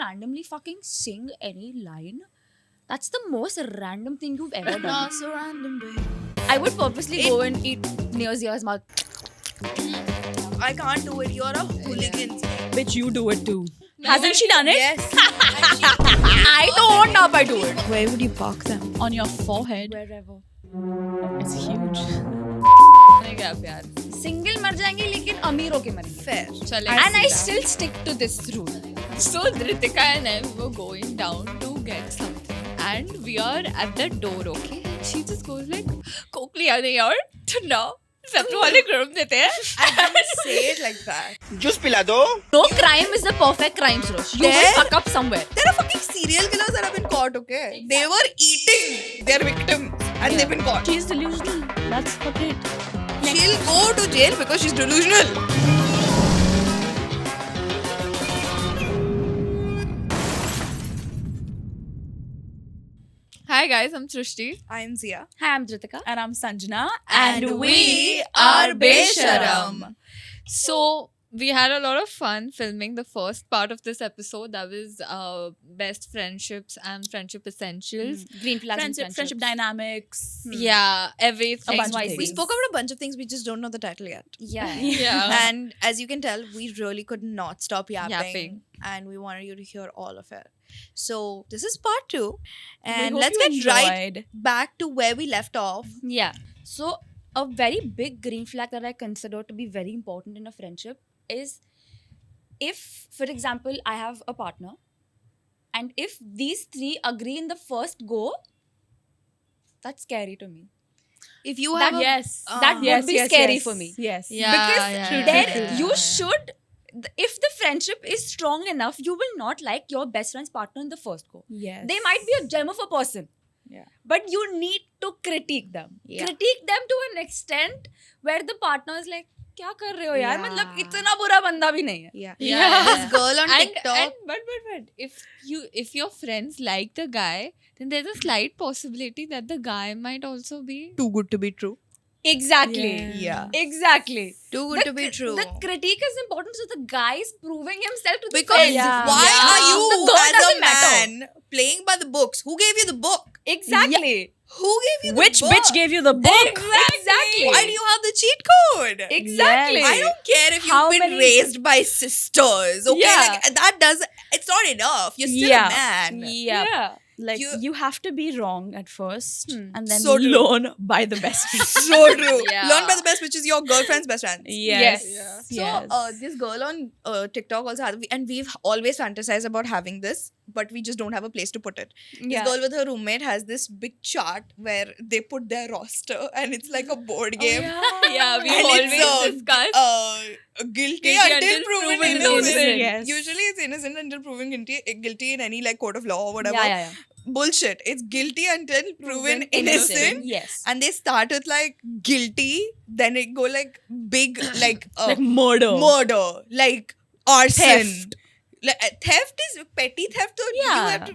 randomly fucking sing any line. That's the most random thing you've ever done. So random, babe. I would purposely go and eat near Zia's mouth. I can't do it. You're a hooligan. Bitch, you do it too. Hasn't she done it? Yes. I don't know if I do it. Where would you park them? On your forehead. Wherever. It's huge. क्या प्यार Single मर जाएंगे लेकिन अमीर होके मरेंगे. Fair. And I still stick to this rule. So Dhritika and I were going down to get something and we are at the door, okay? She just goes like, "Coke ले आने यार, ठंडा." सब लोग वाले गरम देते हैं. I didn't say it like that. Juice पिला दो. No crime is the perfect crime, Suresh. You will fuck up somewhere. There are fucking serial killers that have been caught, okay? They were eating their victims and they've been caught. She's delusional. That's her trait. She'll go to jail because she's delusional. Hi guys, I'm Srishti. I'm Zia. Hi, I'm Dhritika. And I'm Sanjana. And we are Besharam. So, we had a lot of fun filming the first part of this episode. That was best friendships and friendship essentials. Green flags and Friendship friendships. dynamics. Yeah, everything. A bunch of XYZ. things. We spoke about a bunch of things, we just don't know the title yet. Yeah. Yeah. And as you can tell, we really could not stop yapping. Yapping. And we wanted you to hear all of it. So, this is part 2. And hope let's you get right enjoyed. back to where we left off. Yeah. So, a very big green flag that I consider to be very important in a friendship is if, for example, I have a partner and if these three agree in the first go, that's scary to me. If you That- have Yes. That would be scary for me. Yes. Because then you should, if the friendship is strong enough, you will not like your best friend's partner in the first go. Yes. They might be a gem of a person. Yeah. But you need to critique them. Yeah. Critique them to an extent where the partner is like, क्या कर रहे हो यार? Yeah. मतलब इतना बुरा बंदा भी नहीं है. Yeah. Yeah. This girl on And TikTok. but if your friends like the guy, then there's a slight possibility that the guy might also be Too good to be true. Exactly. Yeah. Exactly. Too good to be true. The critique is important so the guy is proving himself to the Because friends. why Yeah. are you The girl as a doesn't matter. man playing by the books? Who gave you the book? Exactly. Who gave you the Which book? bitch gave you the book? Exactly. Why do you have the cheat code? Exactly. I don't care if you've How been many- raised by sisters. Okay, Yeah. like that does. It's not enough. You're still Yeah. a man. Yeah. Like You- you have to be wrong at first and then So true. learn by the best friend. So true. Yeah. Learn by the best, which is your girlfriend's best friend. Yes. Yeah. So this girl on TikTok also has, and we've always fantasized about having this, but we just don't have a place to put it. This girl with her roommate has this big chart where they put their roster, and it's like a board game. Yeah, we And always it's, discuss. Guilty Guilty until proven innocent. innocent. Yes. Usually it's innocent until proven guilty in any like court of law or whatever. Yeah. Bullshit. It's guilty until proven innocent. Yes. And they start with like guilty, then it go like big like Like murder. murder, like arson. Theft. Like, theft is petty theft. So Yeah.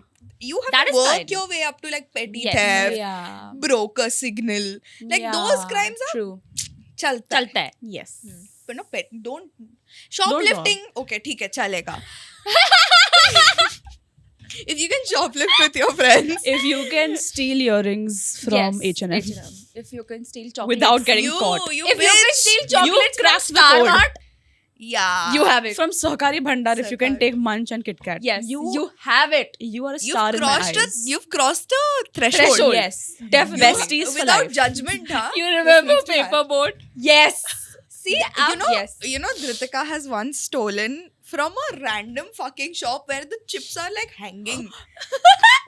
you have That to is work fine. your way up to like petty Yes. theft, Yeah. broker signal. Like those crimes are true. chalta. hai. चलता है. Yes. But no pet. Don't shoplifting. Okay, ठीक है चलेगा. If you can shoplift with your friends, If you can steal earrings from H&M If you can steal chocolates. without getting you caught. you If you can bitch. steal chocolates from cracked the Star code. Mart, Yeah. you have it. From Sahkari Bhandar, if you can Sahkari. take Munch and Kit Kat. Yes. You- You have it. You are a You've star in my crossed eyes. you've crossed a threshold. Threshold. Yes. Definitely. Besties for Without life. judgment, huh? You remember This needs to happen. Paperboat? Yes. See, Yes. yes. Dhritika has once stolen from a random fucking shop where the chips are like hanging.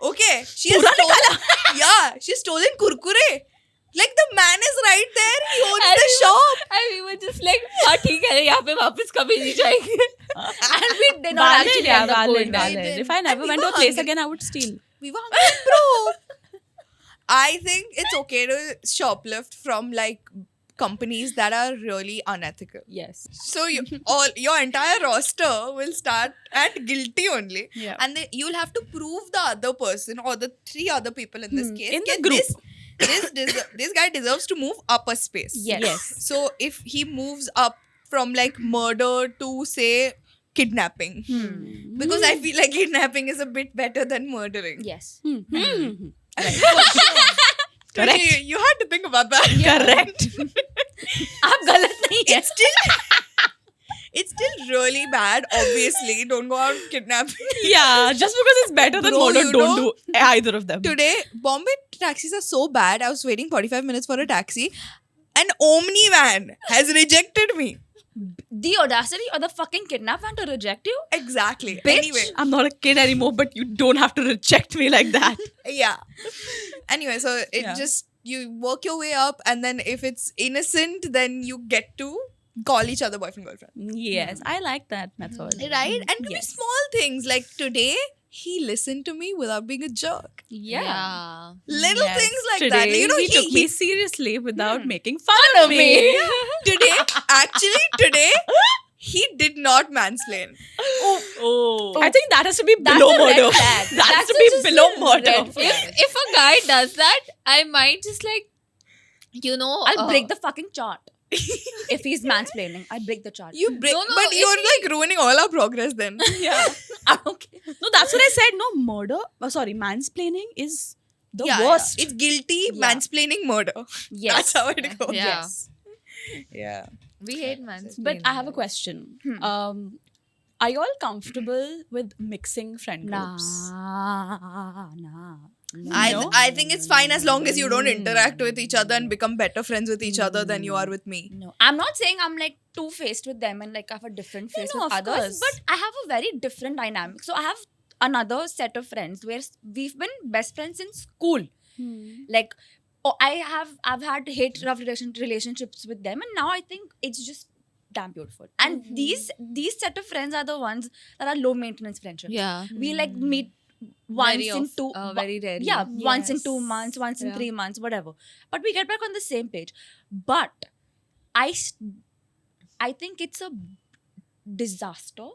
Okay. She has stolen. Yeah, she's stolen kurkure. Like the man is right there. He owns the shop. And we were just like, हाँ ठीक है यहाँ पे वापस कभी नहीं जाएंगे. And we did not actually end up going there. did. If I And never we went to were a place hungry. again, I would steal. We were hungry, bro. I think it's okay to shoplift from like companies that are really unethical. Yes. So your entire roster will start at guilty only, Yeah. and you'll have to prove the other person or the three other people in this case. In the "Ke group." This guy deserves to move up a space. Yes. Yes. So if he moves up from like murder to say kidnapping. Because I feel like kidnapping is a bit better than murdering. Yes. Correct. You had to think about that. Correct. आप गलत नहीं है. It's still really bad. Obviously, don't go out kidnapping. Yeah, just because it's better than Bro, murder, you don't know, do either of them. Today, Bombay taxis are so bad. I was waiting 45 minutes for a taxi. An Omni van has rejected me. The audacity or the fucking kidnap van to reject you? Exactly. Bitch. Anyway, I'm not a kid anymore, but you don't have to reject me like that. yeah. Anyway, so it Yeah. just, you work your way up, and then if it's innocent, then you get to call each other boyfriend, girlfriend. Yes, I like that method. Right? And maybe Yes. small things like today, he listened to me without being a jerk. Yeah. Little Yes. things like Today, that. You know, he took me seriously without making fun of me. today, today, he did not mansplain. Oh. I think that has to be That's below a red murder. flag. That has That's to be just below a murder. red flag. If a guy does that, I might just like, you know, I'll break the fucking chart. If he's mansplaining, I'll break the chart. You break, No, but if you're he- like ruining all our progress then. Yeah. Okay. No, that's what I said. No, murder. Sorry, mansplaining is the Yeah, worst. yeah. It's guilty Yeah. mansplaining murder. Yes. That's how it goes. Yeah. Yes. Yeah. we hate mansplaining. But I have a question. Are you all comfortable with mixing friend groups? Nah. I think it's fine as long as you don't interact with each other and become better friends with each other than you are with me. No, I'm not saying I'm like two-faced with them and like I have a different face no, with of others, course. but I have a very different dynamic. So I have another set of friends where we've been best friends in school. Like, I've had love relationships with them, and now I think it's just damn beautiful. And these set of friends are the ones that are low maintenance friendships. Yeah. We like meet once Very in very rarely. yeah, once in 2 Yes. months, once in Yeah. 3 months, whatever. But we get back on the same page. But I think it's a disaster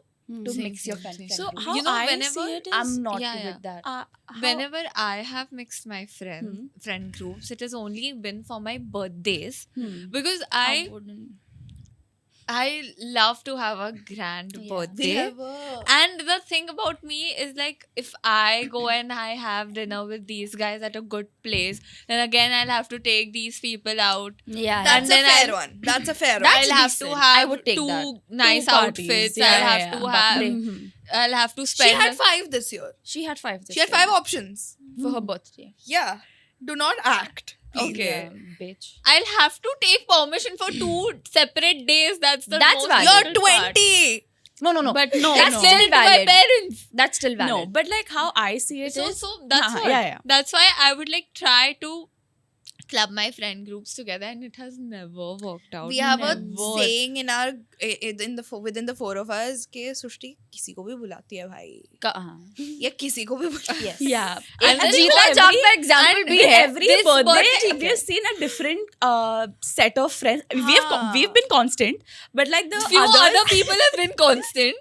to Same, mix your same, friend same. So group. how You know, I whenever see it is, I'm not yeah, with that. Whenever I have mixed my friend groups, it has only been for my birthdays because I love to have a grand birthday. And the thing about me is like if I go and I have dinner with these guys at a good place, then again I'll have to take these people out. Yeah. That's And a then fair I'll- one. That's a fair one. I'll have to decent. I have would take two that. nice Two parties. outfits. Yeah, I'll yeah, have yeah. to have. Mhm. I'll have to She spend. had 5 this year. She had 5 this She had year 5 options. for her birthday. Yeah. Do not act. Please. Okay. Bitch. I'll have to take permission for 2 separate days. That's the That's most valid. You're difficult part. 20. No. But no, That's no. still Tell it to my valid. parents. That's still valid. No, but like how I see it So is, that's what. yeah. That's why I would like try to club my friend groups together, and it has never worked out. We have a Never. saying in our within the 4 of us कि सृष्टि किसी को भी बुलाती है भाई या किसी को भी बुलाती है. Yes. Yeah. And then जीता every- चाप का example and भी है. Every This birthday, birthday we have seen a different set of friends. हाँ. We've been constant, but like the Few others, other people have been constant.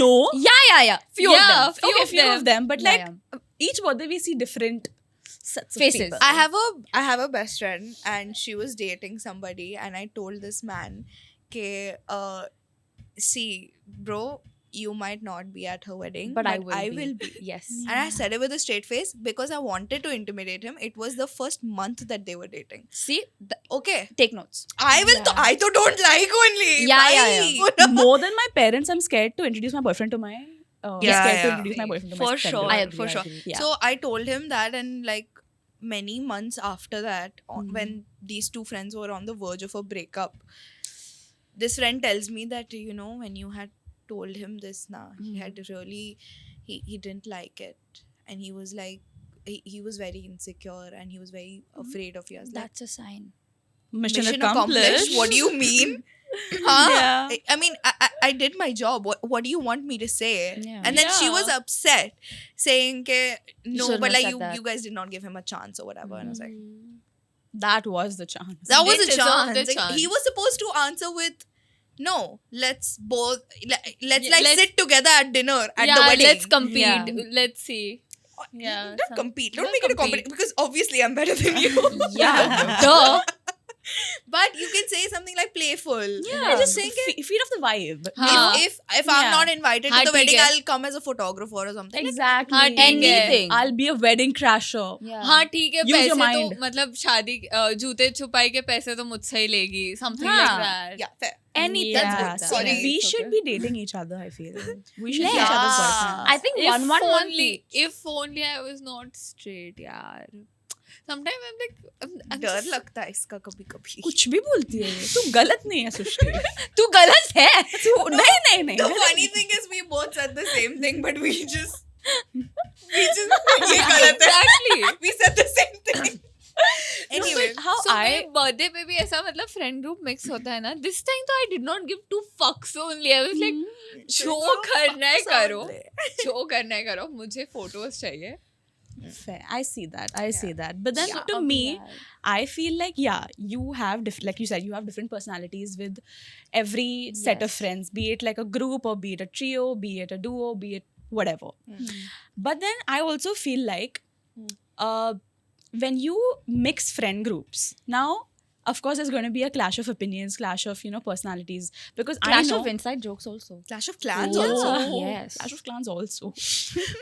no. Yeah. Few Yeah, of them. few Okay, of few them. of them, but Yeah, like each birthday we see different sets Faces. of people. I have a best friend and she was dating somebody and I told this man कि see bro, you might not be at her wedding, But I will will be. Yes. And I said it with a straight face because I wanted to intimidate him. It was the first month that they were dating. See, Okay. take notes. I will. I to don't like only. Yeah. Bye. More than my parents, I'm scared to introduce my boyfriend to my. Yeah, scared to yeah. introduce my boyfriend to my For friend sure. group. I agree, for I sure. agree. Yeah. So I told him that, and like many months after that, Hmm. when these two friends were on the verge of a breakup, this friend tells me that when you had told him this, he had really he didn't like it, and he was like he was very insecure and he was very afraid of yours. Like, That's a sign. Mission, mission accomplished. accomplished. What do you mean? Huh? Yeah. I mean, I did my job. What do you want me to say? Yeah. And then she Yeah. was upset, saying, ke, no, shouldn't but have like said that. you guys did not give him a chance or whatever. And I was like, That was the chance. that was They a deserved chance. the Like, chance. he was supposed to answer with, no, let's both let's Yeah, like let's- sit together at dinner at yeah, the wedding. let's compete. Yeah. Let's see. Yeah, Don't some- compete. Don't don't make it a compete. competition because obviously I'm better than you. Yeah. Duh. But you can say something like playful. Yeah, Just saying feed off the vibe. हाँ. if I'm Yeah. not invited हाँ, to the wedding, ठीक है. I'll come as a photographer or something. Exactly. हाँ, ठीक है. Anything. I'll be a wedding crasher. Yeah. हाँ ठीक है, Use पैसे your तो mind. मतलब शादी जूते छुपाई के पैसे तो मुझसे ही लेगी, something हाँ. like that. Yeah, fair. Anything. Yeah, good. so Sorry. we It's should okay. be dating each other. I feel we should be Yeah. each other's boyfriends. I think If one month only, each. if only I was not straight, यार. Sometimes I'm like, I'm डर just- लगता है इसका कभी कभी. कुछ भी बोलती है ये. तू गलत नहीं है सृष्टि. तू गलत है. तू नहीं The funny thing is we both said the same thing, but we just ये गलत है. Exactly. We said the same thing. Anyway, how So I मेरे birthday पे भी ऐसा मतलब friend group mix होता है ना. This time तो I did not give 2 fucks only. I was like, जो करना है करो, जो करना है करो. मुझे photos चाहिए. fair. I see that. I see that. But then Yeah. to me, I feel like you have like you said, you have different personalities with every set of Yes. friends, be it like a group or be it a trio, be it a duo, be it whatever. But then I also feel like when you mix friend groups, now of course there's going to be a clash of opinions, clash of personalities, because I Clash know of inside jokes also. Clash of Clans Oh, also. Yes. Clash of Clans also.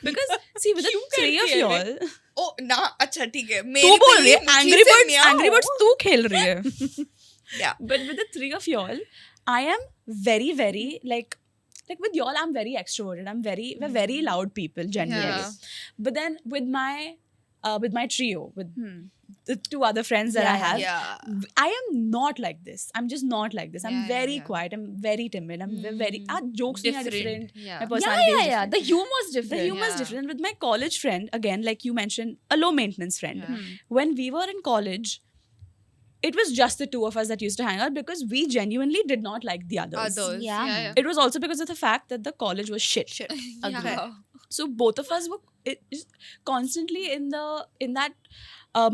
Because see, with the three of खेल y'all, Oh ना अच्छा ठीक है. तू मेरी बोल रही है बिल्ली Angry मुझी से Birds, meow. Angry Birds तू खेल रही है. Yeah. But with the three of y'all, I am very, very like with y'all, I'm very extroverted. We're very loud people generally. Yeah. But then with my trio, with the 2 other friends that I Yeah, have, Yeah. I am not like this. I'm just not like this. I'm Yeah, very yeah. quiet. I'm very timid. I'm very jokes are different. Yeah. My Yeah, personality is yeah, yeah. different. The humor is different. The humor is Yeah. different. With my college friend, again, like you mentioned, a low maintenance friend. Yeah. When we were in college, it was just the 2 of us that used to hang out because we genuinely did not like the others. Others. Yeah. Yeah. It was also because of the fact that the college was shit. Shit. Yeah. So both of us were constantly in that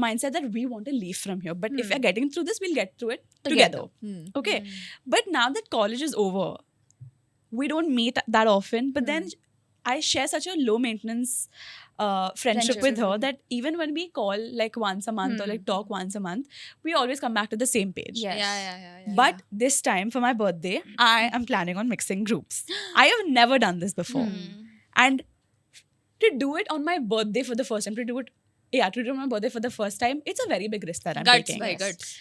mindset that we want to leave from here. But if we're getting through this, we'll get through it together. Hmm. Okay. But now that college is over, we don't meet that often. But then I share such a low maintenance friendship with her that even when we call like once a month or like talk once a month, we always come back to the same page. Yes. Yeah. But this time for my birthday, I am planning on mixing groups. I have never done this before. And to do it on my birthday for the first time, to do it on my birthday for the first time, it's a very big risk that I'm Guts, taking. bhai, guts.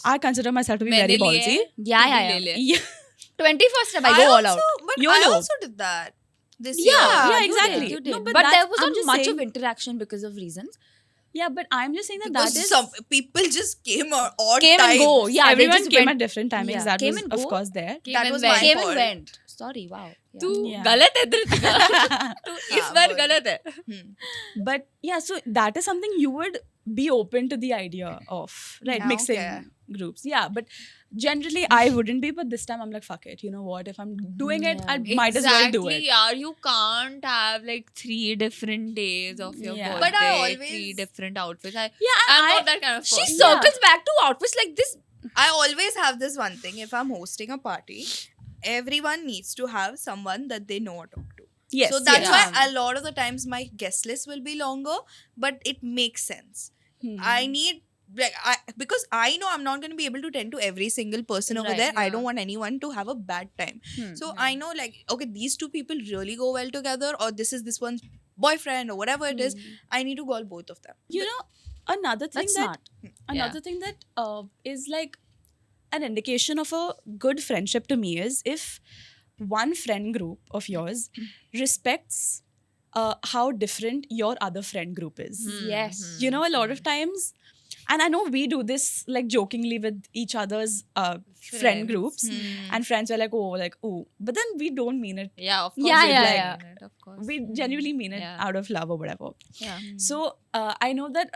I consider myself to be मैंने very लिए, ballsy. Yeah, तू भी yeah, ले yeah. ले. Yeah, 21st I go all out. But YOLO. I also did that this year. Yeah, You exactly. did, you did. No, but but there that's- was I'm not just much saying- of interaction because of reasons. yeah, but I'm just saying that Because that is some people just came or odd Came and times. go. Yeah, they everyone just came went- at different timings. Yeah. That Came was and of go. course there. That was my Came fault. and went. Sorry, wow. Yeah. तू Yeah. गलत है धृतिका. तू इस हाँ, बार बोल. गलत है. But yeah, so that is something you would be open to the idea of, right? Yeah, Mixing okay. groups. Yeah, but generally I wouldn't be. But this time I'm like, fuck it. You know what? If I'm doing it, I might as well do it. Yeah, you can't have like 3 different days of your Yeah. birthday, But I always- 3 different outfits. Yeah, I'm I- not that kind of She person. circles back to outfits like this. I always have this one thing. If I'm hosting a party, everyone needs to have someone that they know or talk to. Yes. So that's yes. why a lot of the times my guest list will be longer, but it makes sense. I need because I know I'm not going to be able to tend to every single person over Right, there. I yeah. don't want anyone to have a bad time. So I know like okay, these 2 people really go well together, or this is this one's boyfriend or whatever it is. I need to call both of them. You know, another thing That's that smart. another thing that is like an indication of a good friendship to me is if one friend group of yours respects how different your other friend group is. Yes. You know, a lot of times, and I know we do this like jokingly with each other's friend Friends. groups, and friends are like, oh, but then we don't mean it. Yeah, of course. Yeah, we yeah, like yeah. it, of course. We genuinely mean it Yeah. out of love or whatever. Yeah. So I know that.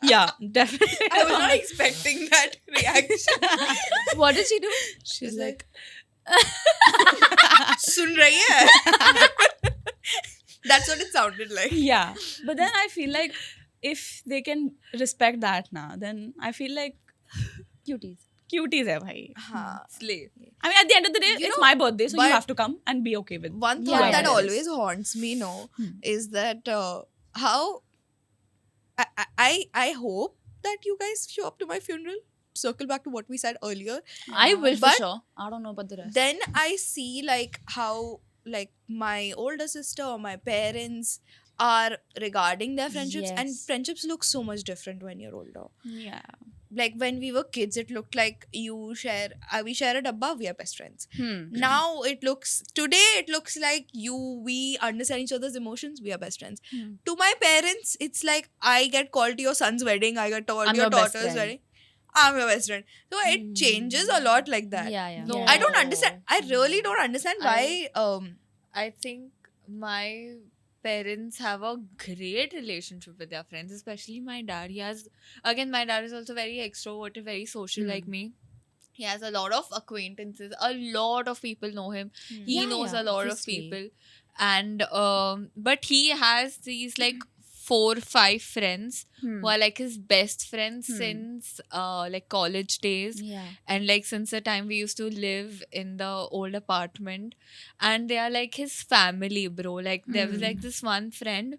Yeah, definitely. I was not expecting that reaction. What did she do? She's like, सुन रही है? That's what it sounded like. Yeah, but then I feel like if they can respect that now, then I feel like Cuties. cuties hai bhai. हाँ. Slay. I mean, at the end of the day, You it's know, my birthday, so you but- have to come and be okay with. One thought Yeah, that yeah. always haunts me, is that how I hope that you guys show up to my funeral. Circle back to what we said earlier. I will for But sure. I don't know about the rest. Then I see like how like my older sister or my parents are regarding their friendships, and Yes. friendships look so much different when you're older. Yeah. Like when we were kids, it looked like we share a dabba, we are best friends. Hmm. Now today it looks like we understand each other's emotions, we are best friends. Hmm. To my parents, it's like I get called to your son's wedding, I get called I'm to your your best daughter's friend. wedding. I'm your best friend. So it changes a lot like that. Yeah, yeah. No. I don't understand. I really don't understand why. I think my parents have a great relationship with their friends, especially my dad. My dad is also very extroverted, very social like me. He has a lot of acquaintances. A lot of people know him. He Yeah, knows yeah, a lot of obviously. people. And but he has these like 4-5 friends who are like his best friends since like college days. Yeah. And like since the time we used to live in the old apartment, and they are like his family, bro. Like there was like this one friend,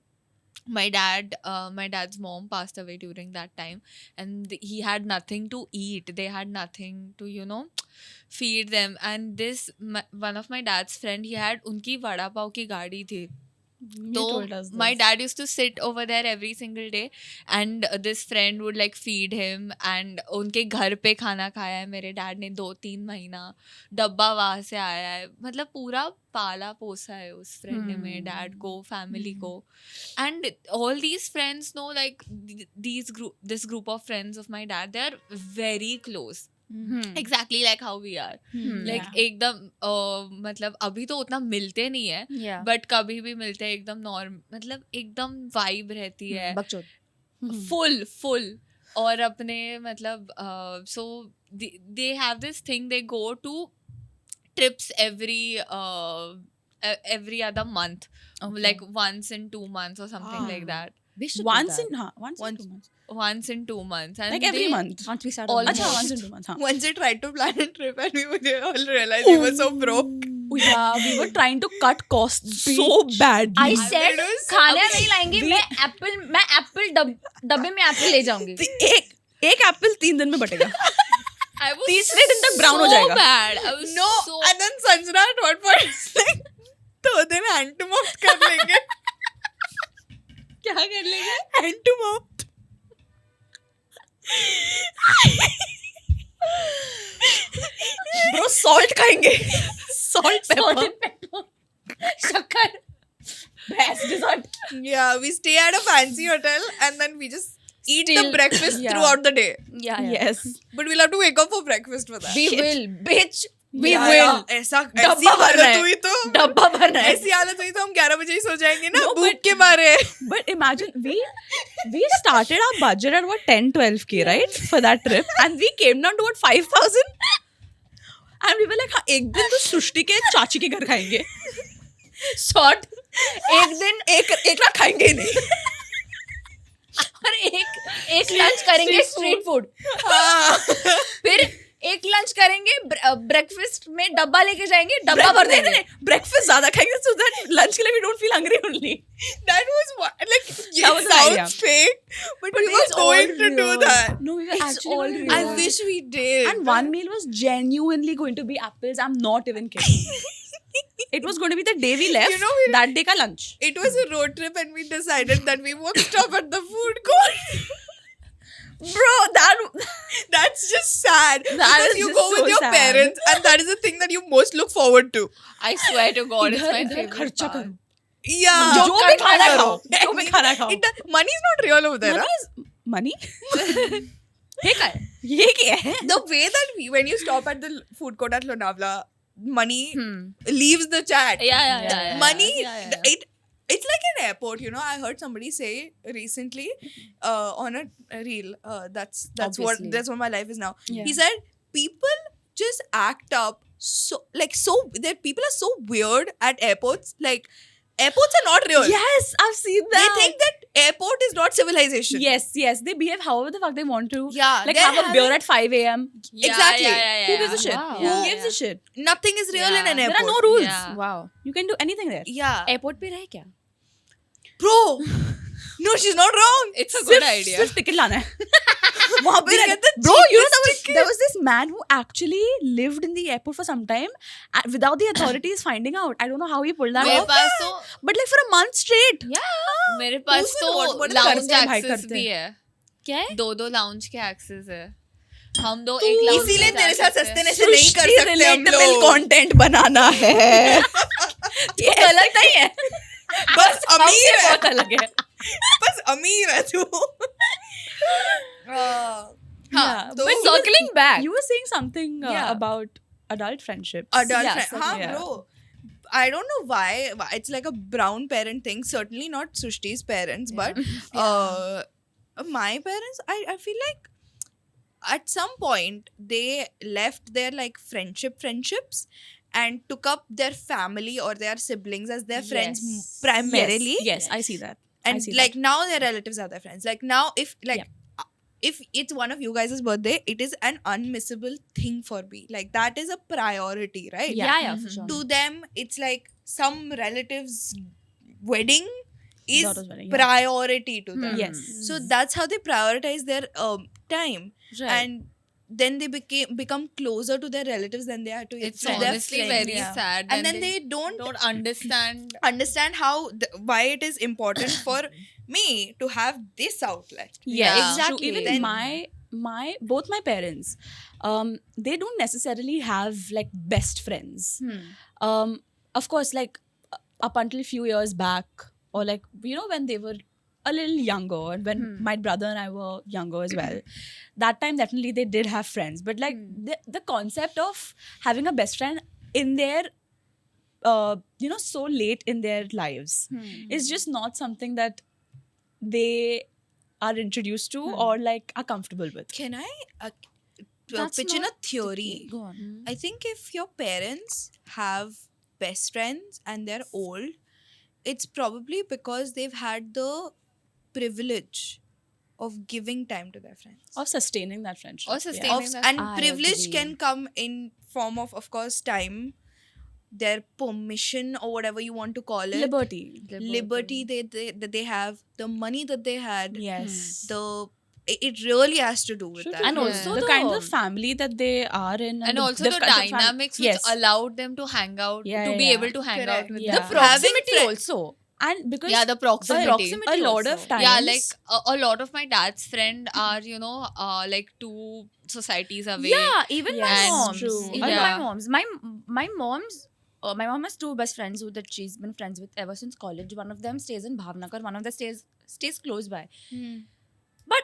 my dad's mom passed away during that time, and he had nothing to eat. They had nothing to feed them. And one of my dad's friend, he had unki vada pav ki gaadi thi. You So told us my this. dad used to sit over there every single day, and this friend would like feed him. And उनके घर पे खाना खाया है मेरे dad ने 2-3 महीना. डब्बा वहाँ से आया है. मतलब पूरा पाला पोसा है उस फ्रेंड ने मेरे डैड को, फैमिली को. And all these friends know, like this group of friends of my dad, they are very close. Exactly like how we are. Like Yeah. एकदम मतलब अभी तो उतना मिलते नहीं है, Yeah. बट कभी भी मिलते हैं एकदम मतलब एकदम वाइब रहती है Bakchod. फुल. और अपने मतलब so they have this thing, they go to trips every other month, Okay. like once in 2 months or something like that. We should do Once that. in 2 months. Once in 2 months, and Like every month. Once we start Almost. Acha, once in 2 months. Huh. once they tried to plan a trip and we all realized we were so broke. Oh, yeah, we were trying to cut costs so badly. I said it was- खाना नहीं लाएंगे. मैं Apple डब्बे में Apple ले जाऊंगी. एक Apple 3 दिन में बटेगा. I was तीसरे दिन तक brown हो so जाएगा. bad. I was No, so and then Sanjana at one point was like, 2 दिन hand to mouth कर लेंगे. क्या कर लेंगे? Hand to mouth. Bro, salt खाएंगे. Salt, pepper. शक्कर. Best dessert. Yeah, we stay at a fancy hotel and then we just eat the Still- breakfast yeah. throughout the day. Yeah. Yes. But we'll have to wake up for breakfast for that. We will, bitch. We Yeah, will. yeah, ऐसा ऐसी डब्बा भरना हालत है. हुई तो डब्बा भरना है. ऐसी हालत हुई तो हम 11 बजे ही सो जाएंगे ना No, भूख के मारे. But imagine we started our budget at what 10-12K, right, for that trip, and we came down to what 5,000, and we were like, हाँ एक दिन तो सृष्टि के चाची के घर खाएंगे. Short. एक दिन एक रात खाएंगे ही नहीं. और एक लंच करेंगे स्ट्रीट फूड. फिर एक लंच करेंगे, ब्रेकफास्ट में डब्बा लेके जाएंगे, डब्बा भर देंगे. ब्रेकफास्ट ज्यादा खाएंगे so that lunch के लिए we don't feel hungry only. That was what, like, That was it an idea. sounds fake, but we were it's all going to do real. that. No, we were It's actually all going to real. do I that. wish we did. And one meal was genuinely going to be apples. I'm not even kidding. It was going to be the day we left. You know, we- that day ka lunch. It was a road trip and we decided that we won't stop at the food court. Bro, That's just sad. That because is you just go with so your sad. parents and that is the thing that you most look forward to. I swear to God, it's my इधर favorite खर्चा part. करो. Yeah. जो भी खाना करो. खाओ. जो भी खाना खाओ. Money is not real over there. huh? Money? ये क्या है? ये क्या है? The way that when you stop at the food court at Lonavala, money leaves the chat. Yeah. Money, Yeah. it's like an airport, you know. I heard somebody say recently on a reel. That's Obviously. that's what my life is now. Yeah. He said people just act up so that people are so weird at airports. Like airports are not real. Yes, I've seen They that. think that airport is not civilization. Yes. They behave however the fuck they want to. Yeah, Like they're have a beer at 5 a.m. Exactly. Who gives a shit? Wow. Who gives a shit? Nothing is real in Yeah. an There airport. are no rules. Yeah. Wow. You can do anything there. Yeah. Airport पे रहे क्या? Bro, No, she's not wrong. It's a good idea. सिर्फ ticket लाना है. वहाँ पे get the Bro, you know cheapest there was this man who actually lived in the airport for some time without the authorities finding out. I don't know how he pulled that मेरे off. पास तो But like for a month straight. मेरे पास Who's तो what- what lounge करते हैं भाई, access करते भी हैं. है. क्या है? 2 लाउंज के एक्सेस है. हम दो एक लाउंज इसीलिए में तेरे जा साथ सकते हैं. सस्ते से नहीं कर सृष्टि सकते हम relatable लोग. content बनाना है. ये गलत नहीं है. बस अमीर हमसे है. बहुत अलग है. बस अमीर है तू. Yeah, हाँ, तो But circling back, You were saying something Yeah. about adult friendships. adult Yeah, friend. so- हाँ, yeah. bro. I don't know why it's like a brown parent thing. Certainly not Sushti's parents, but my parents, I feel like at some point they left their like friendships and took up their family or their siblings as their friends Yes. primarily. Yes, I see that. I And see like now their relatives are their friends. Like now if like Yeah. if it's one of you guys' birthday, it is an unmissable thing for me. Like that is a priority, right? yeah, for sure. To them it's like some relative's wedding is Daughter's wedding, yeah. priority to them. Yes. So that's how they prioritize their time. Right. And then they become closer to their relatives than they are to It's to their honestly friends. very Yeah. sad. And then they don't understand. understand how why it is important for me to have this outlet. Yeah. Exactly. Even Then- my both my parents, they don't necessarily have like best friends. Of course, like up until a few years back, or like when they were a little younger, and when my brother and I were younger as well, that time definitely they did have friends. But like the concept of having a best friend in their so late in their lives is just not something that they are introduced to or like are comfortable with. Can I That's pitch in a not theory? Go on. I think if your parents have best friends and they're old, it's probably because they've had the privilege of giving time to their friends. Or sustaining that friendship. Or sustaining Of, that- and I privilege agree. can come in form of course, time, their permission or whatever you want to call it. Liberty. Liberty that they have, the money that they had, Yes. it really has to do with True, that. true, And true. also the the- kind of family that they are in, And also the kind of dynamics which yes. allowed them to hang out, Yeah, to be yeah. able to hang Correct. out with Yeah. The them. proximity Having also. and because Yeah, the proximity. proximity a lot also. of times Yeah, like a lot of my dad's friend are, like 2 societies away. Yeah, even my Yes, moms. true. Even Yeah. my moms. My mom's. My mom has 2 best friends that she's been friends with ever since college. One of them stays in Bhavnagar. One of them stays close by. But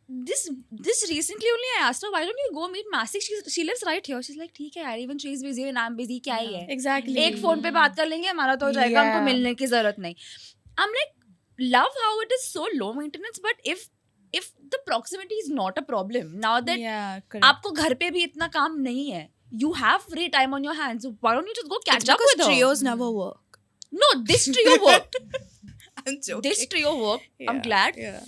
this recently only I asked her, why don't you go meet Masi? She lives right here. She's like, ठीक है यार, even she's busy and I'm busy, क्या ही है? exactly एक phone पे बात कर लेंगे, हमारा तो हो जाएगा, हमको Yeah. मिलने की जरूरत नहीं. I'm like, love how it is so low maintenance, but if the proximity is not a problem, now that yeah, correct. आपको घर पे भी इतना काम नहीं है, you have free time on your hands, so why don't you just go catch It's up because with her? trios never work. No, this trio worked. I'm joking. This trio worked. I'm Yeah, glad. Yeah.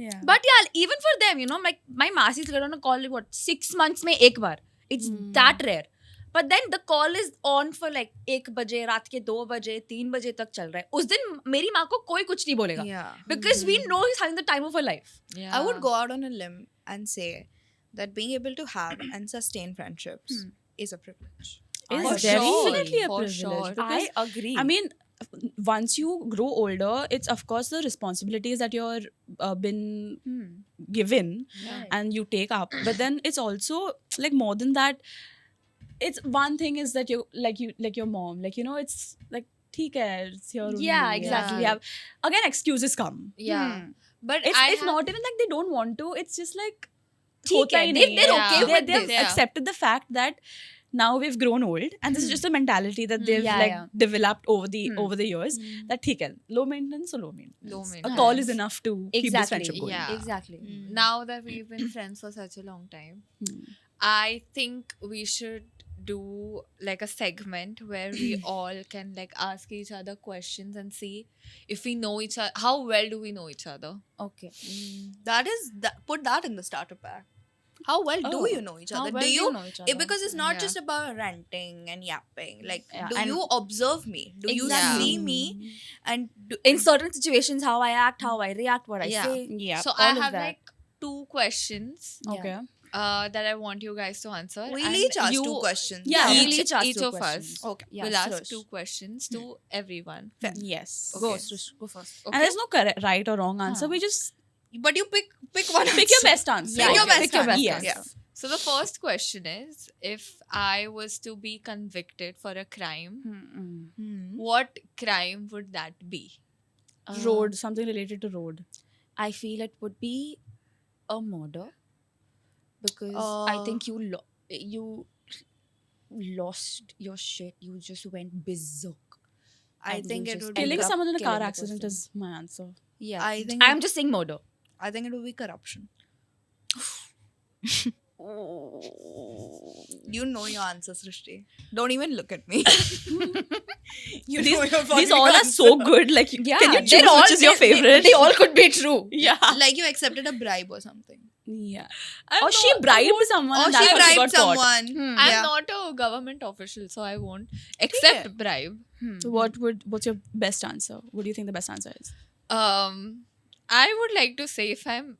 yeah. But yeah, even for them, like my Masi's get on a call what 6 months में एक बार. It's that rare. But then the call is on for like 1 बजे, रात के 2 बजे, 3 बजे तक चल रहा है. उस दिन मेरी माँ को कोई कुछ नहीं बोलेगा. Yeah. Because we know he's having the time of her life. Yeah. I would go out on a limb and say that being able to have and sustain friendships is a privilege. Is For definitely sure, a for privilege. sure. Because, I agree. I mean, once you grow older, it's of course the responsibilities that you're been given Right. and you take up. But then it's also like more than that. It's one thing is that you like your mom, like it's like theek hai, it's here only. Yeah, exactly. We have again excuses come. Yeah. But It's not even like they don't want to. It's just like ठीक hota है, hi they're nahi hai. okay with They've this. Yeah. accepted the fact that now we've grown old, and this is just a mentality that they've Yeah, like yeah. developed over the years. That theek hai, low maintenance, so low maintenance. Low A maintenance. call is enough to keep this Exactly. friendship going. Yeah. Exactly. Now that we've been friends for such a long time, I think we should do like a segment where we all can like ask each other questions and see if we know each other. How well do we know each other? Okay. That is put that in the starter pack. How well do Oh. you know each How other? well Do do you? you know each other? Because it's not Yeah. just about ranting and yapping. Like, Yeah, do and- you observe me? Do you Exactly. see me? And In certain situations, how I act, how I react, what I Yeah. say. Yeah. So all I of have that. like 2 questions Yeah. Okay. that I want you guys to answer. we'll and each ask you, 2 questions. Yeah, each, we'll each ask each 2 of questions. us Okay. Yeah, will ask Suresh. 2 questions to everyone. Yes. Go, Okay. Suresh, go first. Okay? And there's no correct, right or wrong answer. Huh. We just But you pick one. pick your answer. best answer. Pick your best Pick your best answer. Yes. answer. So the first question is, if I was to be convicted for a crime, Mm-mm. what crime would that be? Road, something related to road. I feel it would be a murder because I Uh, think you lost your shit. You just went berserk. I And think you it just would ended Killing up someone in a car killing the accident person. is my answer. Yeah, I think I'm just saying murder. I think it would be corruption. You know your answer, Srishti. Don't even look at me. You know your These fucking all are so answer. good. Like, Yeah, can you they're choose all- which is your they- favorite? They all could be true. Yeah. Like you accepted a bribe or something. Yeah. I'm Or she not- bribed someone. Or and she that's how bribed got caught. someone. Hmm. I'm Yeah. not a government official, so I won't accept hai. bribe. So what's your best answer? What do you think the best answer is? I would like to say, if I'm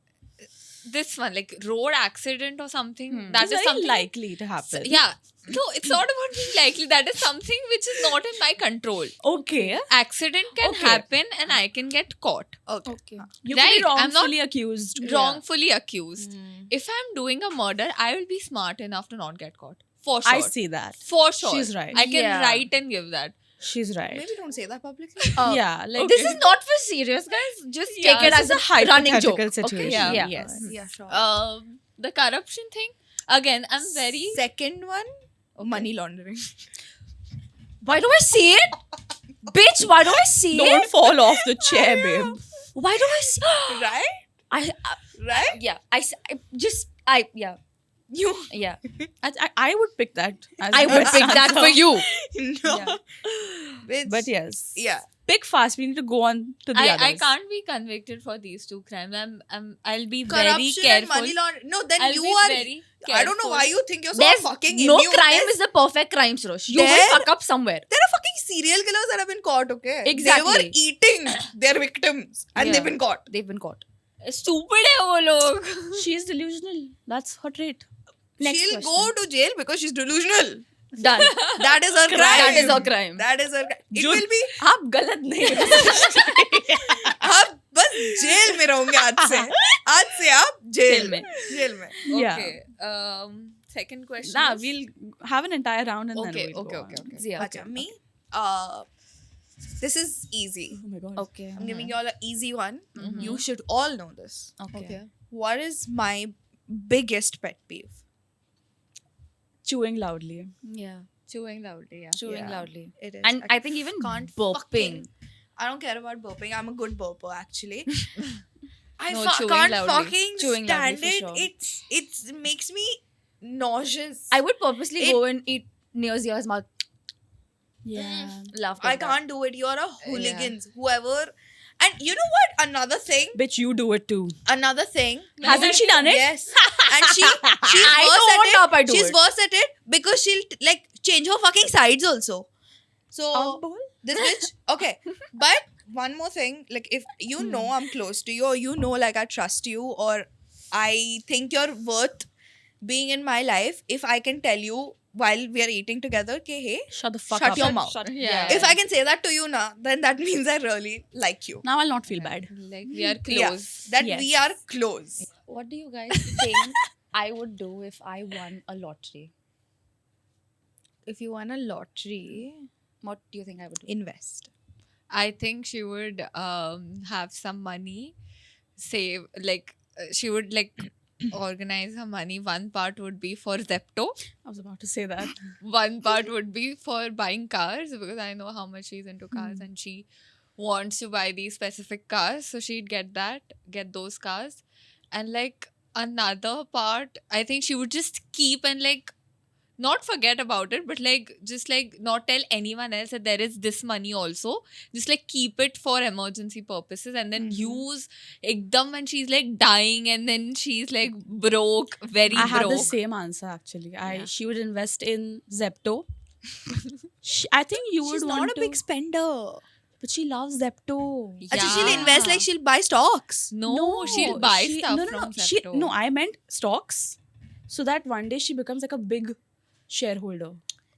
this one, like road accident or something, that It's is very something likely to happen. Yeah. No, it's not about being likely. That is something which is not in my control. Okay. Accident can Okay. happen and I can get caught. Okay. Okay. You Right, could be I'm not- wrongfully accused. Wrongfully accused. Hmm. If I'm doing a murder, I will be smart enough to not get caught. For sure. I see that. For sure. She's right. I can Yeah. write and give that. She's right. Maybe don't say that publicly. Yeah, like This is not for serious, guys. Just Yeah, take it this as is a running joke. hypothetical situation. Yeah. Yeah. Yes. Yeah, sure. The corruption thing. Again, I'm very Second one, money laundering. Why do I see it? Bitch, why do I see Don't it? fall off the chair, babe. Why do I see Right? I Right? yeah, yeah. You. Yeah. I would pick that. As I the would best pick that answer. for you. No. Yeah. Bitch. But yes. Yeah. Pick fast. We need to go on to the others. I can't be convicted for these 2 crimes. I'll be very Corruption and careful. money laundering. No, then I'll you be are. very careful. I don't know why you think you're so There's fucking no immune. crime is a perfect crime, Suresh. You will There- fuck up somewhere. There are fucking serial killers that have been caught, okay? They Exactly. were eating their victims and Yeah. they've been caught. They've been caught. Stupid hai wo log. She's delusional. That's her trait. Next She'll question. go to jail because she's delusional. Done. That is her crime. That is her crime. That is her crime. It June- will be. आप गलत नहीं आप बस jail में रहोगे आज से आप जेल में Yeah. Okay. Second question. Nah, is- we'll have an entire round and then Okay, we'll okay, go okay, on. okay. Yeah. अच्छा me this is easy. Oh my god. Okay. I'm giving you all an easy one. Mhm. You should all know this. Okay. What is my biggest pet peeve? Chewing loudly. Yeah. Chewing loudly, yeah. Chewing Yeah. loudly. It is. And I think even can't burping. I don't care about burping. I'm a good burper actually. I No, chewing can't loudly. fucking Chewing loudly stand for it. sure. It makes me nauseous. I would purposely It- go and eat near Zia's mouth. Yeah. Laugh. I like that. can't do it. You're a hooligans. Whoever. And you know what? Another thing. Bitch, you do it too. Another thing. Hasn't she done it? Yes. And she's I worse don't at know if I it. do She's it. worse at it because she'll like change her fucking sides also. So this bitch. Okay. But one more thing, like if you know I'm close to you, or you know like I trust you, or I think you're worth being in my life, if I can tell you while we are eating together, okay, hey, Shut the fuck Shut up. your mouth. Yeah. if I can say that to you now, then that means I really like you. Now I'll not feel bad. Like we are Yeah. close. That Yes. we are close. What do you guys think I would do if I won a lottery? If you won a lottery, What do you think I would do? invest. I think she would have some money, save like she would like organize her money. One part would be for Zepto, I was about to say that. one part would be for buying cars because I know how much she's into cars and she wants to buy these specific cars, so she'd get those cars, and like another part, I think she would just keep and like not forget about it, but like just like not tell anyone else that there is this money also. Just like keep it for emergency purposes and then use ekdam when she's like dying and then she's like broke, very I had the broke. same answer actually. Yeah. She would invest in Zepto. I think you She's would not want a to, big spender. but she loves Zepto. Actually, she'll invest like she'll buy stocks. No, she'll buy stuff no, from She, Zepto. no, I meant stocks, so that one day she becomes like a big shareholder.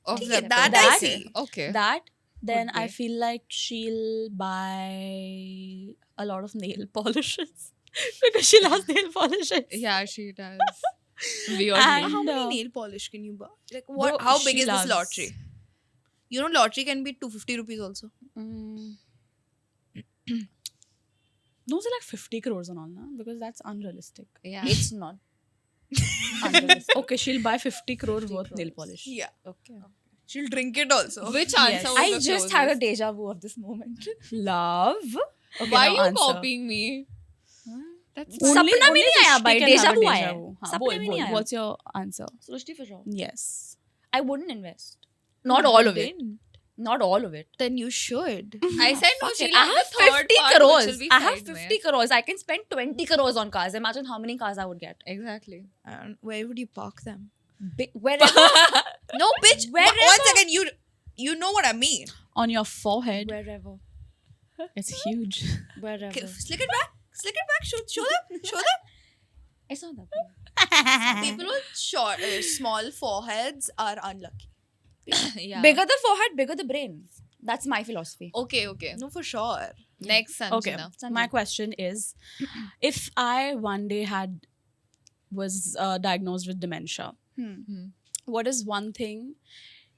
Of Okay, Zepto. that I see. Okay. That then Could I be. feel like she'll buy a lot of nail polishes because she loves nail polishes. Yeah, she does. Weirdly. And- How many No. nail polish can you buy? Like what? Bro, How she big is loves- this lottery? You know, lottery can be 250 rupees also. Mm. Those are like 50 crores and all, na? Because that's unrealistic. Yeah. It's not. Okay, she'll buy 50 crore worth nail polish. Yeah, Okay. she'll drink it also. Which answer Yes. was I the just had a closest? deja vu of this moment. Love. Okay, Why now are you answer. copying me? That's Only- सपना में नहीं आया Srishti भाई, can deja have a vu deja आया है. vu. हाँ, सपने बोल, में बोल. नहीं आया. What's your answer? Srishti for sure. Yes. I wouldn't invest. Not all of it. Not all of it. Then you should. I said no, Fuck she'll it. I have have the third 50 part, which crores. will be I have side 50 crores. I can spend 20 crores on cars. Imagine how many cars I would get. Exactly. And where would you park them? Wherever. No, bitch. Wherever. One second. You know what I mean. On your forehead. Wherever. It's huge. Wherever. Okay, slick it back. Slick it back. Show them. Show them. It's not that big. People with short, small foreheads are unlucky. Yeah. Bigger the forehead, bigger the brain. That's my philosophy. Okay, okay. No, for sure. Next, Sanjana. Okay. Sanjana. My question is, if I one day was diagnosed with dementia, what is one thing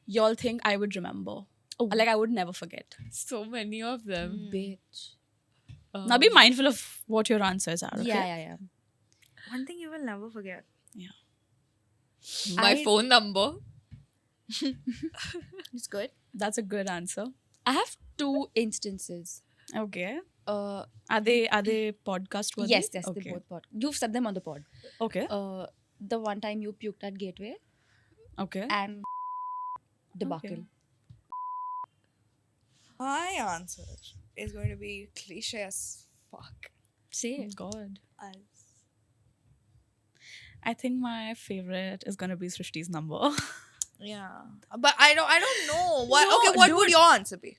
y'all think I would remember? Like I would never forget. So many of them. Bitch. Now be mindful of what your answers are. Okay? Yeah. One thing you will never forget. My I- phone number. It's good. That's a good answer. I have two instances. Okay. Uh, Are they podcast worthy? yes, Okay. the both pod. You've said them on the pod. Okay. The one time you puked at Gateway Okay. and debacle. Okay. My answer is going to be cliche as fuck. Say Oh it. God. As I think my favorite is gonna be Srishti's number. yeah, but I don't know what. No, okay, what would dude. your answer be?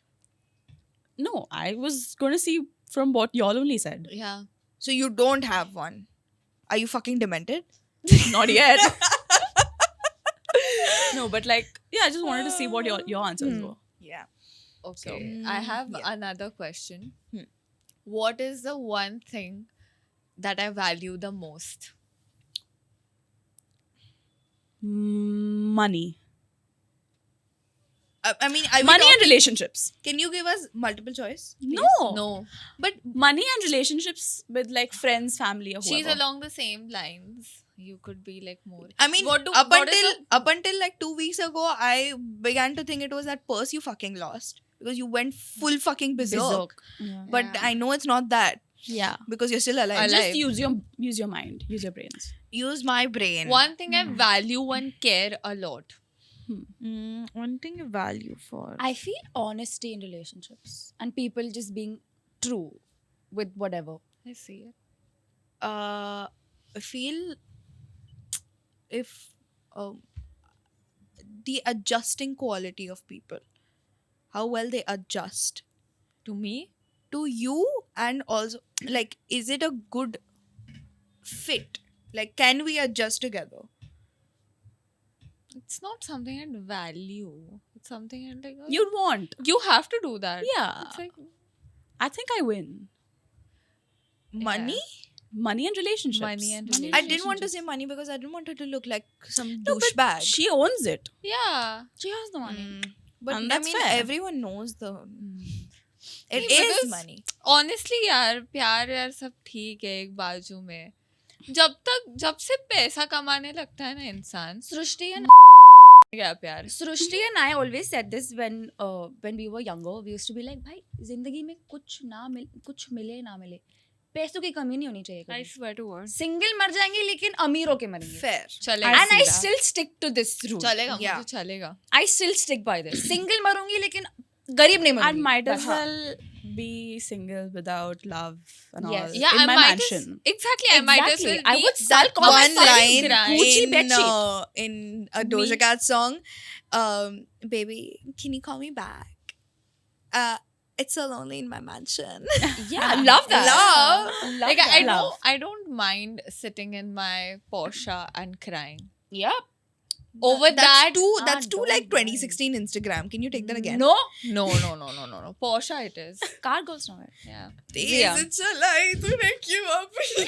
No, I was gonna see from what y'all only said. Yeah. So you don't have one. Are you fucking demented? Not yet. No, but like, yeah, I just wanted to see what your answers were. Yeah. Okay. So, I have yeah. another question. Hmm. What is the one thing that I value the most? Money. I mean, I Money and relationships. Can you give us multiple choice? No. No. But money and relationships with like friends, family, or whoever. She's along the same lines. You could be like more. I mean, What do- up what is until like 2 weeks ago, I began to think it was that purse you fucking lost because you went full fucking berserk. Yeah. But Yeah. I know it's not that Yeah. because you're still alive. Alive. Just use your mind, use your brains. Use my brain. One thing I value and care a lot. One thing you value for. I feel honesty in relationships and people just being true with whatever. I see it. I feel if the adjusting quality of people, how well they adjust To me, to you, and also like, is it a good fit? Like, can we adjust together? it's not something I'd value. It's something I'd like. You'd want. You have to do that. Yeah. It's like I think I win. Money? Money and relationships. Money and I didn't want to say money because I didn't want her to look like some No, but douchebag. she owns it. yeah. She has the money. But And I that's mean, fair. everyone knows the. It See, is because- money. Honestly यार प्यार यार सब ठीक है एक बाजू में जब से पैसा कमाने लगता है ना इंसान Srishti and क्या प्यार Srishti and I always said this when we were younger. We used to be like, भाई जिंदगी में कुछ मिले ना मिले, पैसों की कमी नहीं होनी I चाहिए. swear to God. सिंगल मर जाएंगे लेकिन अमीर होके मरेंगे. Fair. चलेगा. And I still stick to this rule. चलेगा. Yeah. मुझे चलेगा. I still stick by this. Single मरूंगी लेकिन गरीब नहीं मरूंगी. And might as बस. well be single without love and Yes. all. Yeah, in I my might mansion. Exactly. I might as well Exactly. I be would sell up common One my line grind. Gucci in bedsheet. in a Doja Cat song, baby, can you call me back? It's so lonely in my mansion. Yeah, I love that. Love. Like that. I don't mind sitting in my Porsche and crying. Yeah. Over that, That's too don't like mind. 2016 Instagram. Can you take that again? No. no. Porsche it is. Car girls know it. Yeah. Zia. तेज चलाई तूने क्यों अपनी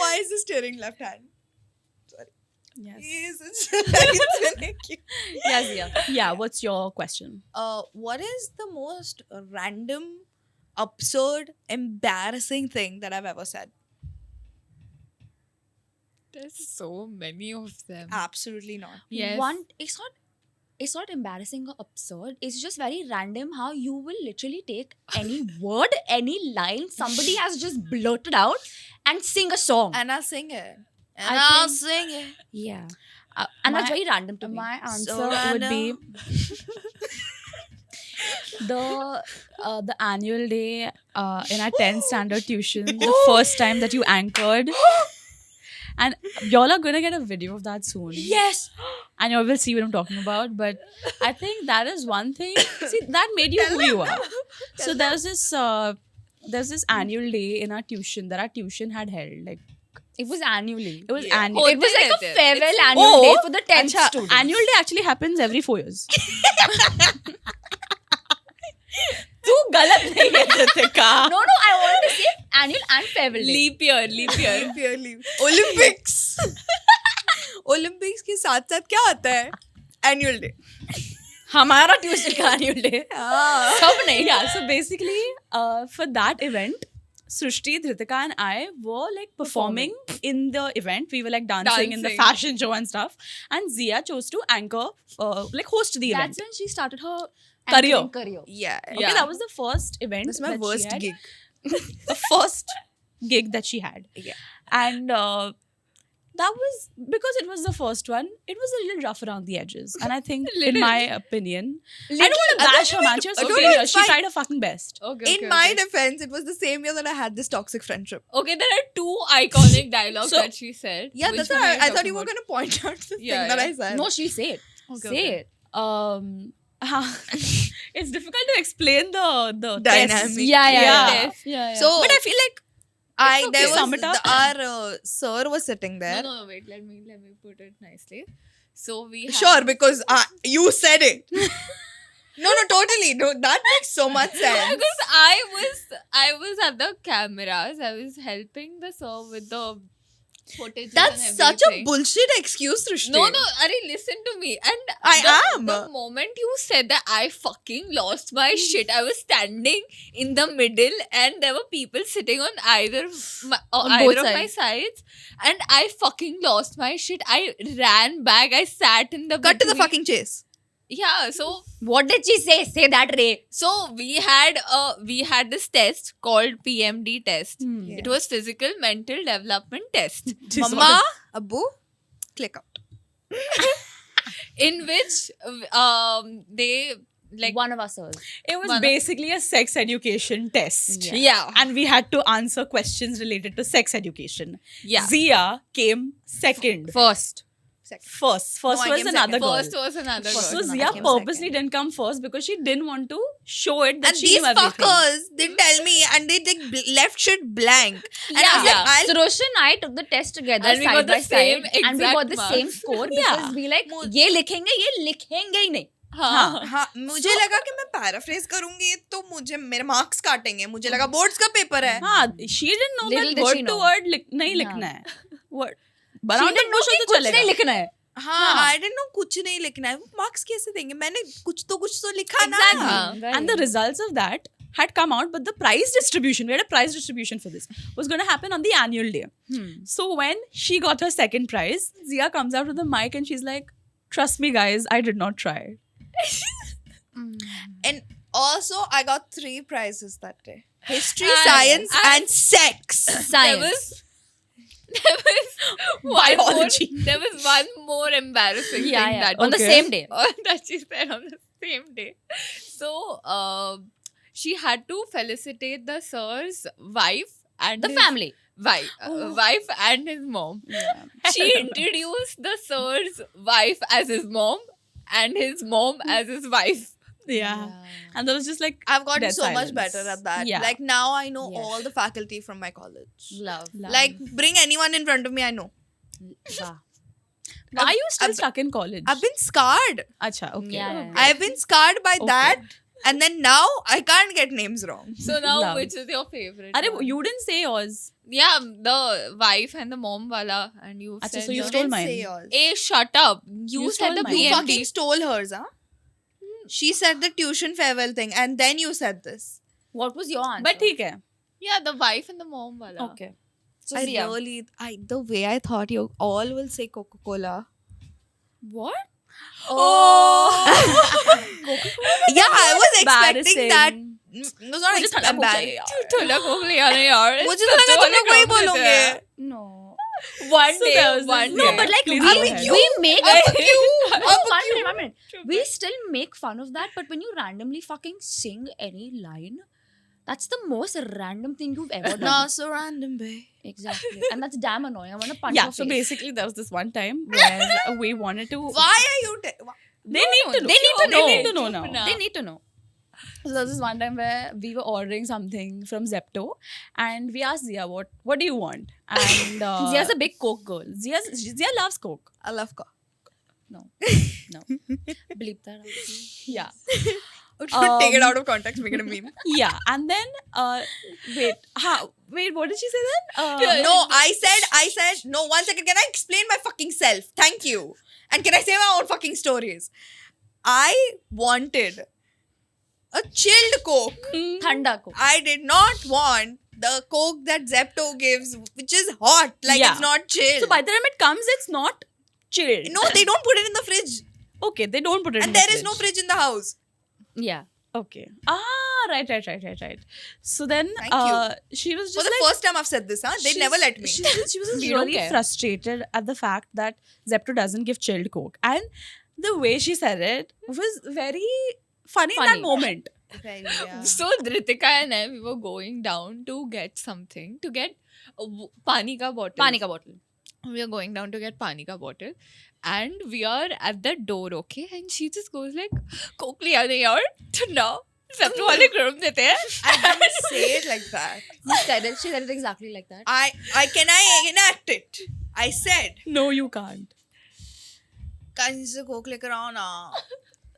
Why is this steering left hand? Yes. तेज चलाई तूने क्यों? Yeah, Zia. Yeah, what's your question? What is the most random, absurd, embarrassing thing that I've ever said? There's so many of them. Absolutely not. Yes. It's not embarrassing or absurd. It's just very random how you will literally take any word, any line somebody has just blurted out and sing a song. And I'll sing it. And I I'll think- sing it. Yeah. And that's my- very random to me. My So answer would be the annual day in our 10th standard tuition, the first time that you anchored. And y'all are gonna get a video of that soon. Yes. And you will see what I'm talking about. But I think that is one thing. See, that made you who you are. So there's this annual day in our tuition that our tuition had held. Like It was annually. it was Yeah. annual. It was like a It's- farewell annual day for the 10th Acha, students. annual day actually happens every 4 years. तू गलत नहीं है Kritika. No, I wanted to say annual and farewell day. Leap year. Purely. Olympics. Olympics के साथ साथ क्या आता है? Annual day. हमारा ट्यूसडे का annual day. सब नहीं. Yeah, so basically, for that event, Srushti, Dhritika and I were like performing in the event. We were like dancing in the Dancing. fashion show and stuff. And Zia chose to anchor, like host the event. That's when she started her Career. anchoring career. Yeah. Okay, Yeah. that was the first event. That's my that she worst had. gig. The first gig that she had. Yeah. And that was because it was the first one. It was a little rough around the edges, and I think, in my opinion, I don't want to bash her, man. She was so No, no, failure. it's She fine. tried her fucking best. Okay. In my defense, it was the same year that I had this toxic friendship. Okay, there are two iconic dialogues So- that she said. Yeah, Which that's one why are I thought talking you were about? going to point out the Yeah, thing that yeah. I said. No, she'll say it. Okay, Say okay. it. It's difficult to explain the Dynamic. tests. Yeah. So, But I feel like there okay. Sum was it up. our sir was sitting there. No, wait. Let me put it nicely. So we had, Sure, because you said it. No, totally. No, that makes so much sense. because I was at the cameras. I was helping the sir with the footage. That's and such a everything. bullshit excuse, Srishti. No, Ari, listen to me. And I am. The moment you said that, I fucking lost my shit. I was standing in the middle, and there were people sitting on either On either both of my sides. sides, and I fucking lost my shit. I ran back. I sat in the Cut to the between- fucking chase. Yeah. So What did she say? Say that, Ray. so we had this test called PMD test. Yeah. It was physical mental development test. Mama, Abu, click out. In which they like One of us sirs. it was One of- basically a sex education test. yeah. And we had to answer questions related to sex education. Yeah. Zia came second. First. First No, I was came another second. girl. First was another First girl. So was Zia I came purposely second. didn't come first because she didn't want to show it that And she these knew everything. fuckers, they tell me and they left shit blank. And I was Yeah. like, I'll So Roshan and I took the test together And we side got by the same side, and we exact got the marks. same score Yeah. because we like ये लिखेंगे ही नहीं. हाँ. हाँ मुझे लगा कि मैं paraphrase करूंगी तो मुझे मेरे मार्क्स काटेंगे मुझे लगा बोर्ड्स का पेपर है हाँ, she didn't know Little that did word she to know. word नहीं हाँ. लिखना है. Word. She But didn't know कि तो कुछ चलेगा. नहीं लिखना है. हाँ आई डिडंट नो कुछ नहीं लिखना है मार्क्स कैसे देंगे मैंने कुछ तो लिखा ना Exactly. And the results of that had come out, but the prize distribution, we had a prize distribution for this, was going to happen on the annual day. So when she got her second prize, Zia comes out with the mic and she's like, "Trust me, guys, I did not try." And Also, I got 3 prizes that day. History, And- science, and- and sex. Science. There was Biology. There was one more embarrassing Yeah, thing yeah. that On the Okay. same day. that she said on the same day. So she had to felicitate the sir's wife and The his family. wife and his mom. Yeah. She introduced the sir's wife as his mom and his mom as his wife. Yeah. And there was just like I've gotten dead so much silence. better at that. Yeah. Like now I know Yes. all the faculty from my college. Love. Like bring anyone in front of me, I know. Wow. Why are you still I've- stuck in college? I've been scarred. Acha, okay. Yeah. I've been scarred by Okay. that, and then now I can't get names wrong. So now Love. which is your favorite? Arey, one? you didn't say yours. Yeah, the wife and the mom wala, and you Acha, said so you yours. stole Didn't mine. say yours. Shut up. You You said stole the mine. You BMD. fucking stole hers, huh? She said the tuition farewell thing, and then you said this. What was your answer? But theek hai. Yeah, the wife and the mom wala. Okay. So I Zia. the way I thought you all will say Coca-Cola. What? Oh. Yeah, I was expecting that. Embarrassing. It was not मुझे ठंडा Coke चाहिए embarrassing. यार. थोड़ा Coke ले आना यार. मुझे तो लगा तुम लोग वही बोलोगे. No. One So day, there was one this- day. No, but like Please we, go ahead. we make Up one minute. We still make fun of that, but when you randomly fucking sing any line, that's the most random thing you've ever done. Not so random, babe. Exactly. And that's damn annoying. I want to punch Yeah, your so face. basically there was this one time where we wanted to. Why are you? They need to know. They need to know. They need to know now. Nah. They need to know. So there was this one time where we were ordering something from Zepto, and we asked Zia, "What do you want?" And Zia's a big Coke girl. Zia loves Coke. I love Coke. No. No. Bleep that out. Yeah, Take it out of context, make it a meme. yeah. And then wait, what did she say then? No, I said, no, 1 second. Can I explain my fucking self? Thank you. And can I say my own fucking stories? I wanted a chilled Coke. Thanda Coke. I did not want the Coke that Zepto gives, which is hot. Like, Yeah. it's not chilled. So by the time it comes, it's not chilled. No, they don't put it in the fridge. Okay, they don't put it. in And the there is no fridge in the house. Yeah. Okay. Right. So then, Thank you. she was For just the like, first time I've said this, huh? They she's- never let me. She was just We don't really care. frustrated at the fact that Zepto doesn't give chilled Coke. And the way she said it was very funny in that Funny. moment. So Dhritika and I, we were going down to get something, to get pani ka bottle. Pani ka bottle. We are going down to get pani ka bottle, and we are at the door, okay? And she just goes like, "Coke le aane yaar, thanda." Zepto wale garam dete hain. I didn't say it like that. You said it. She said it exactly like that. I can I enact it? I said, No, you can't. कहीं से Coke लेकर आओ ना.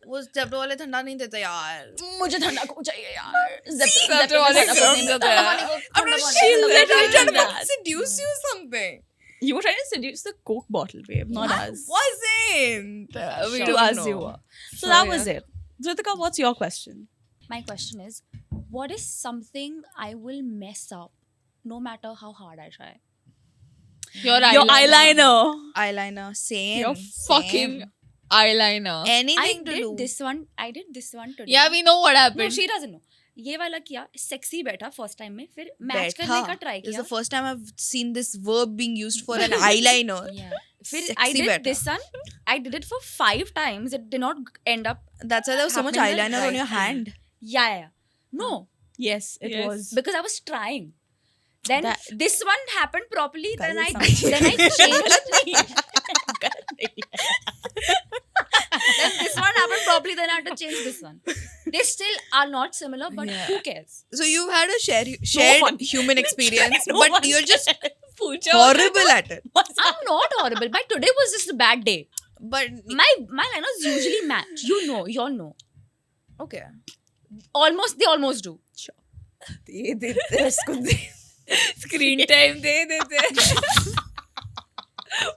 वो Zepto वाले ठंडा नहीं देते यार. मुझे ठंडा कोक चाहिए यार. Zepto wale garam dete hain. I'm not She's literally trying to that. fucking seduce you or something. You were trying to seduce the Coke bottle, babe, not us. Wasn't. We To don't us, know. you were. So So, that yeah. was it. Dhritika, what's your question? My question is, what is something I will mess up no matter how hard I try? Your Your eyeliner. Eyeliner, same. Your fucking same. eyeliner. Anything I to did do. this one. I did this one today. Yeah, we know what No, happened. she doesn't know. ये वाला किया sexy बैठा first time में फिर match बैठा. करने का try This is किया the first time I've seen this verb being used for an eyeliner. Yeah. फिर Sexy I did बैठा. this one. I did it for 5 times. It did not end up. That's why there was so much Happening the eyeliner on right your time. hand. Yeah. No, Yes, it Yes. was. because I was trying. Then That- this one happened properly. Then I Something. then I changed. Then this one happened properly. Then I had to change this one. They still are not similar, but Yeah. who cares? So you've had a shared one. human experience, No but one you're just Pucha. horrible at it. I'm not horrible. But today was just a bad day. But My liners usually match. You all know. okay. They almost do. Screen time दे देते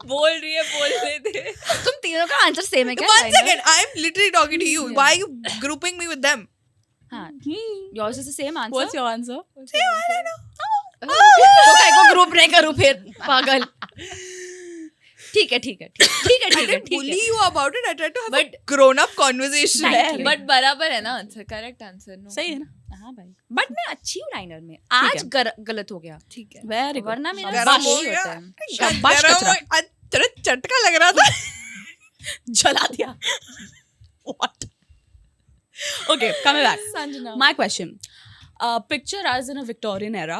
बोल रही है बोलने दे तुम तीनों का answer same है क्या? One liner? second, I'm literally talking to you. Yeah. Why are you grouping me with them? हाँ. Yours is the same answer. What's your answer? तो काय को ग्रुप नहीं करूँ फिर पागल. ठीक है ठीक है ठीक है ठीक है I ठीक है didn't ठीक bully है you about it. I tried to have But- a grown-up conversation. Thank you. But बराबर है ना आंसर, करेक्ट आंसर. नो सही है ना? हाँ भाई बट मैं अच्छी हूँ लाइनर में आज गलत हो गया ठीक है. वेरी गुड वरना मेरा गरम हो यही गया. होता है शाबाश गरम कचरा. हो- आज तेरा चटका लग रहा था. जला दिया. What? Okay, coming back. Sanjana My question. Picture us in a Victorian era.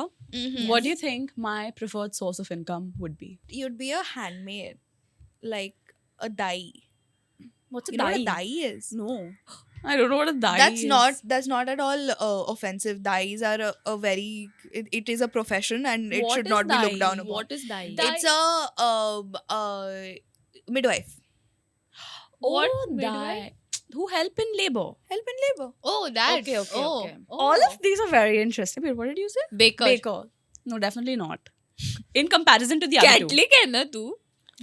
What do you think my preferred source of income would be? You'd be a handmaid, like a dye. what's a You know what a dye dye is? no I don't know what a dye That's is. not at all offensive. Dyes are a very it is a profession and it What should is not be dye? looked down upon. what is dye It's a midwife. What Oh, midwife? dye. Who help in labor. Help in labor. Oh, that. Okay, okay, oh. okay. Oh. All of these are very interesting. Wait, what did you say? Baker. Baker. No, definitely not. In comparison to the other two. Catholic है ना तू?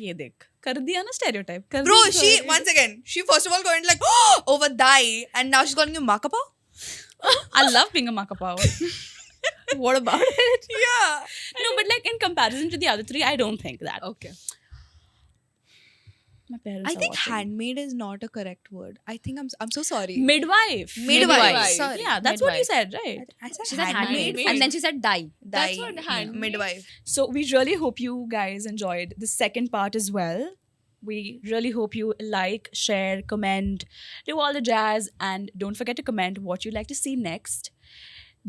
ये देख. कर दिया ना stereotype. कर Bro, the. she once again, she first of all going like over dye and now she's calling you makapa. I love being a makapao. What about it? Yeah. No, but like in comparison to the other three, I don't think that. Okay. My parents I are think watching. handmaid is not a correct word. I think I'm so sorry. Midwife. Midwife. Sorry. Yeah, that's what you Midwife. said, right? I said she said handmaid handmaid. and then she said dye That's Dye. what handmaid- Midwife. So we really hope you guys enjoyed the second part as well. We really hope you like, share, comment, do all the jazz, and don't forget to comment what you'd like to see next.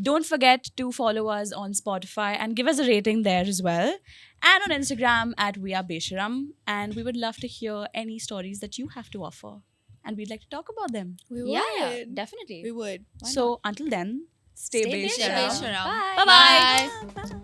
Don't forget to follow us on Spotify and give us a rating there as well. And on Instagram at We Are Besharam. And we would love to hear any stories that you have to offer. And we'd like to talk about them. We yeah would. definitely We would. Why So until then, stay, Stay Besharam. Besharam. Bye. Bye. Bye. Bye.